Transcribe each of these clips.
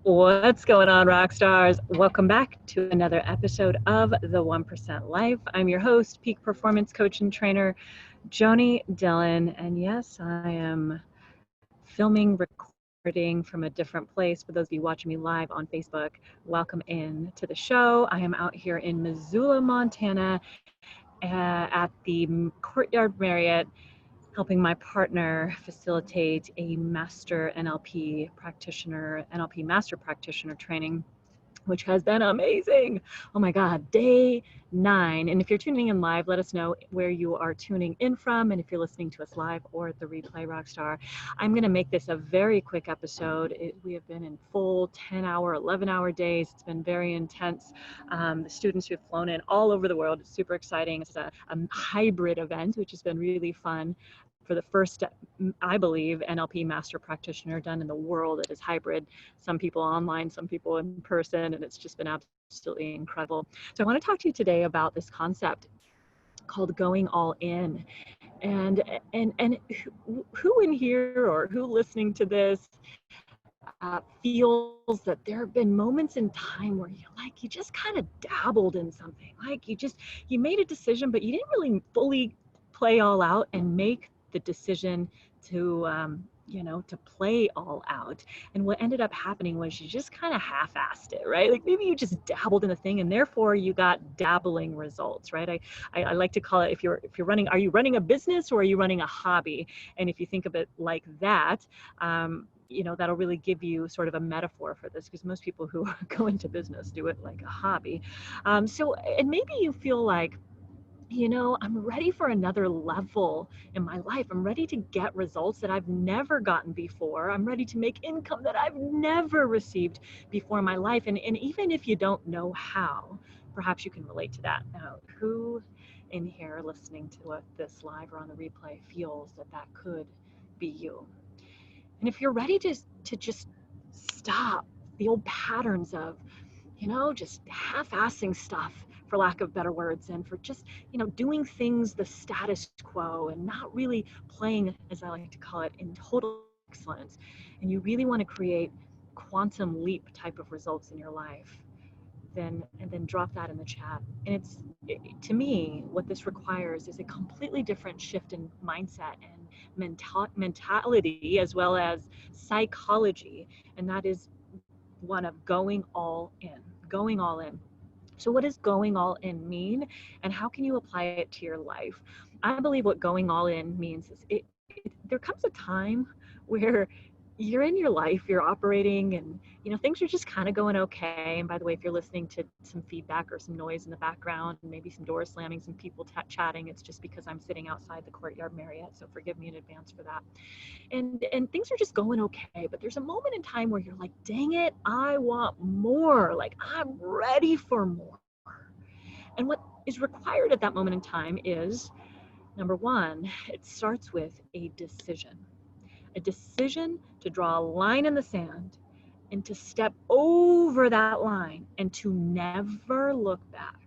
What's going on, rock stars? Welcome back to another episode of The 1% Life. I'm your host, peak performance coach and trainer, JoanieDhillon. And yes, I am filming, recording from a different place. For those of you watching me live on Facebook, welcome in to the show. I am out here in Missoula, Montana, at the Courtyard Marriott, helping my partner facilitate a master master practitioner training, which has been amazing. Oh my God, day 9. And if you're tuning in live, let us know where you are tuning in from. And if you're listening to us live or at the replay, Rockstar, I'm going to make this a very quick episode. We have been in full 10-hour, 11-hour days. It's been very intense. The students who have flown in all over the world, it's super exciting. It's a hybrid event, which has been really fun. For the first, I believe, NLP master practitioner done in the world that is hybrid. Some people online, some people in person, and it's just been absolutely incredible. So I want to talk to you today about this concept called going all in. And who in here or who listening to this feels that there have been moments in time where you just kind of dabbled in something, like you made a decision, but you didn't really fully play all out and make the decision to to play all out. And what ended up happening was you just kind of half-assed it, right? Like maybe you just dabbled in the thing and therefore you got dabbling results, right? I like to call it, if you're running, are you running a business or are you running a hobby? And if you think of it like that, that'll really give you sort of a metaphor for this, because most people who go into business do it like a hobby. And maybe you feel like, I'm ready for another level in my life. I'm ready to get results that I've never gotten before. I'm ready to make income that I've never received before in my life. And even if you don't know how, perhaps you can relate to that. Now, who in here listening to this live or on the replay feels that could be you? And if you're ready to just stop the old patterns of, just half-assing stuff, for lack of better words, and for just, doing things the status quo and not really playing, as I like to call it, in total excellence, and you really want to create quantum leap type of results in your life, then drop that in the chat. And to me, what this requires is a completely different shift in mindset and mentality, as well as psychology, and that is one of going all in. So what does going all in mean, and how can you apply it to your life? I believe what going all in means is there comes a time where you're in your life, you're operating, and things are just kind of going okay. And by the way, if you're listening to some feedback or some noise in the background, maybe some doors slamming, some people chatting, it's just because I'm sitting outside the Courtyard Marriott, so forgive me in advance for that. And things are just going okay, but there's a moment in time where you're like, dang it, I want more. Like, I'm ready for more. And what is required at that moment in time is, number one, it starts with a decision to draw a line in the sand and to step over that line and to never look back.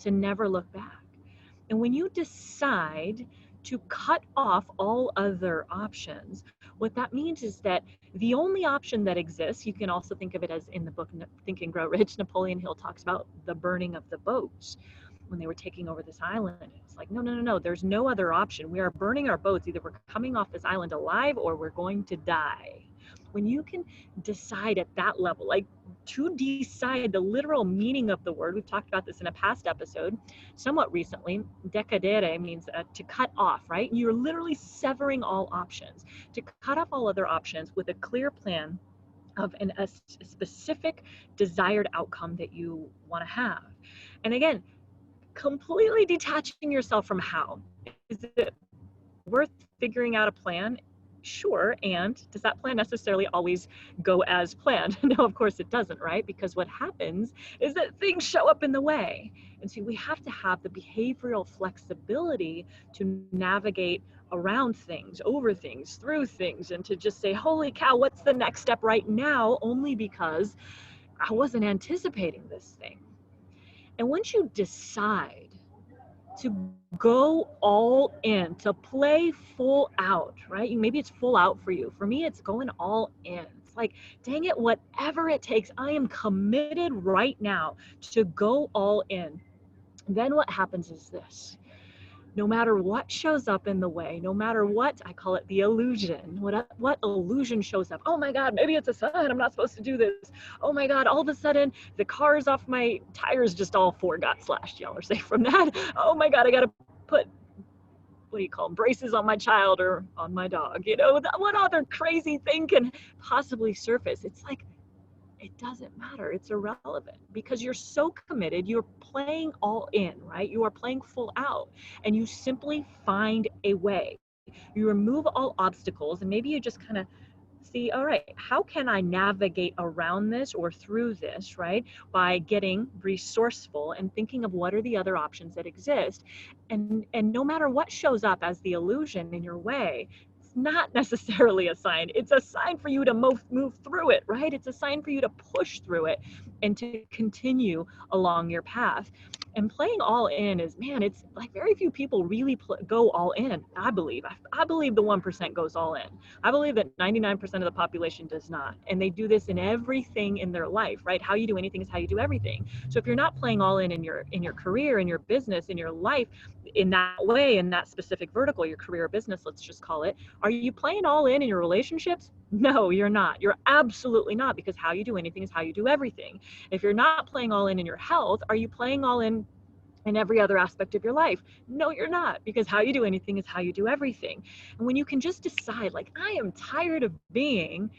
And when you decide to cut off all other options, what that means is that the only option that exists, you can also think of it as, in the book Think and Grow Rich, Napoleon Hill talks about the burning of the boats when they were taking over this island. It's like, no, there's no other option. We are burning our boats. Either we're coming off this island alive or we're going to die. When you can decide at that level, like to decide the literal meaning of the word, we've talked about this in a past episode, somewhat recently, decadere means to cut off, right? You're literally severing all options, to cut off all other options with a clear plan of a specific desired outcome that you want to have. And again, completely detaching yourself from how. Is it worth figuring out a plan? Sure. And does that plan necessarily always go as planned? No, of course it doesn't, right? Because what happens is that things show up in the way. And so we have to have the behavioral flexibility to navigate around things, over things, through things, and to just say, holy cow, what's the next step right now? Only because I wasn't anticipating this thing. And once you decide to go all in, to play full out, right? Maybe it's full out for you. For me, it's going all in. It's like, dang it, whatever it takes, I am committed right now to go all in. Then what happens is this. No matter what shows up in the way, no matter what, I call it the illusion, what illusion shows up. Oh my God, maybe it's a sign I'm not supposed to do this. Oh my God, all of a sudden the car's off, my tires just all four got slashed. Y'all are safe from that. Oh my God, I got to put, what do you call them, braces on my child or on my dog. You know, what other crazy thing can possibly surface? It's like, it doesn't matter. It's irrelevant because you're so committed. You're playing all in, right? You are playing full out, and you simply find a way. You remove all obstacles, and maybe you just kind of see, all right, how can I navigate around this or through this, right? By getting resourceful and thinking of what are the other options that exist. And no matter what shows up as the illusion in your way, not necessarily a sign. It's a sign for you to move through it, right? It's a sign for you to push through it and to continue along your path. And playing all in is, man, it's like very few people really go all in. I believe the 1% goes all in. I believe that 99% of the population does not. And they do this in everything in their life, right? How you do anything is how you do everything. So if you're not playing all in your career, in your business, in your life, in that way, in that specific vertical, your career or business, let's just call it, are you playing all in your relationships? No, you're not. You're absolutely not, because how you do anything is how you do everything. If you're not playing all in your health, are you playing all in every other aspect of your life? No, you're not, because how you do anything is how you do everything. And when you can just decide, like, I am tired of being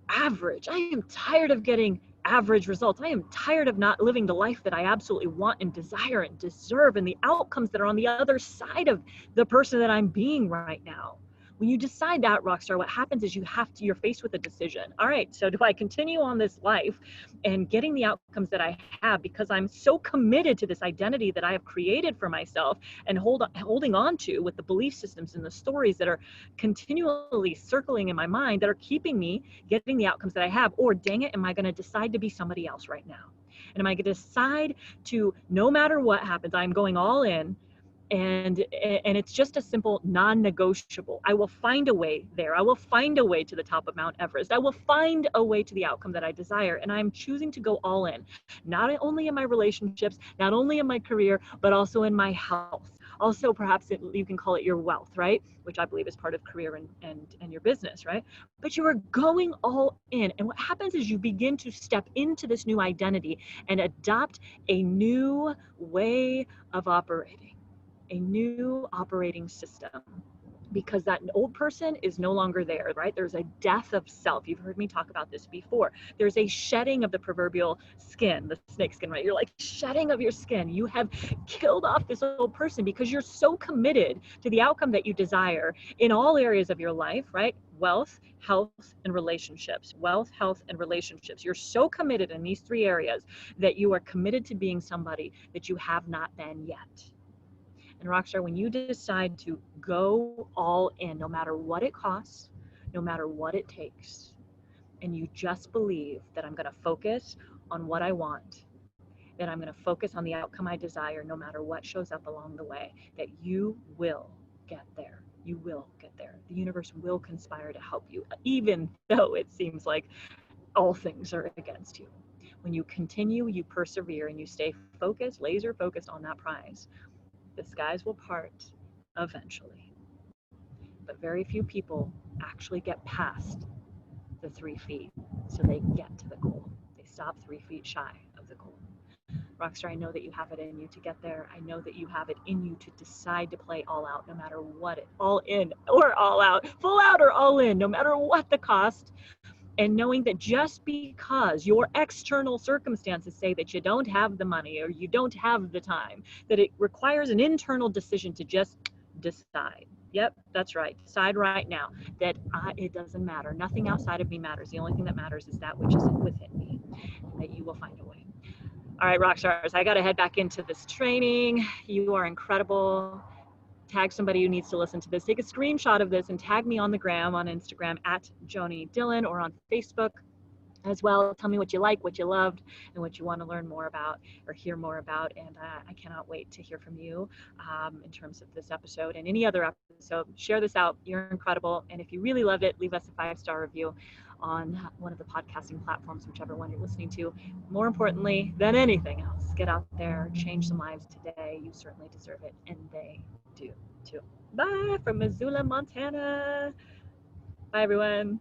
average. I am tired of getting average results. I am tired of not living the life that I absolutely want and desire and deserve, and the outcomes that are on the other side of the person that I'm being right now. When you decide that, Rockstar, what happens is you're faced with a decision. All right, so do I continue on this life and getting the outcomes that I have because I'm so committed to this identity that I have created for myself and holding on to with the belief systems and the stories that are continually circling in my mind that are keeping me getting the outcomes that I have? Or dang it, am I going to decide to be somebody else right now? And am I going to decide to, no matter what happens, I'm going all in? And it's just a simple non-negotiable. I will find a way there. I will find a way to the top of Mount Everest. I will find a way to the outcome that I desire. And I'm choosing to go all in, not only in my relationships, not only in my career, but also in my health. Also, perhaps you can call it your wealth, right? Which I believe is part of career and your business, right? But you are going all in. And what happens is you begin to step into this new identity and adopt a new way of operating. A new operating system, because that old person is no longer there, right? There's a death of self. You've heard me talk about this before. There's a shedding of the proverbial skin, the snake skin, right? You're like shedding of your skin. You have killed off this old person because you're so committed to the outcome that you desire in all areas of your life, right? Wealth, health, and relationships. Wealth, health, and relationships. You're so committed in these three areas that you are committed to being somebody that you have not been yet. And Rockstar, when you decide to go all in, no matter what it costs, no matter what it takes, and you just believe that I'm going to focus on what I want, that I'm going to focus on the outcome I desire, no matter what shows up along the way, that you will get there. You will get there. The universe will conspire to help you, even though it seems like all things are against you. When you continue, you persevere, and you stay focused, laser focused on that prize, the skies will part eventually. But very few people actually get past the 3 feet, so they get to the goal. They stop 3 feet shy of the goal. Rockstar, I know that you have it in you to get there. I know that you have it in you to decide to play all out, no matter what, all in or all out, full out or all in, no matter what the cost. And knowing that just because your external circumstances say that you don't have the money or you don't have the time, that it requires an internal decision to just decide. Yep, that's right. Decide right now that it doesn't matter. Nothing outside of me matters. The only thing that matters is that which is within me, and that you will find a way. All right, rock stars, I got to head back into this training. You are incredible. Tag somebody who needs to listen to this. Take a screenshot of this and tag me on the gram, on Instagram at JoanieDhillon, or on Facebook as well. Tell me what you like, what you loved, and what you want to learn more about or hear more about. And I cannot wait to hear from you in terms of this episode and any other episode. Share this out. You're incredible. And if you really loved it, leave us a 5-star review on one of the podcasting platforms, whichever one you're listening to. More importantly than anything else, get out there, change some lives today. You certainly deserve it, and they do too. Bye from Missoula, Montana. Bye, everyone.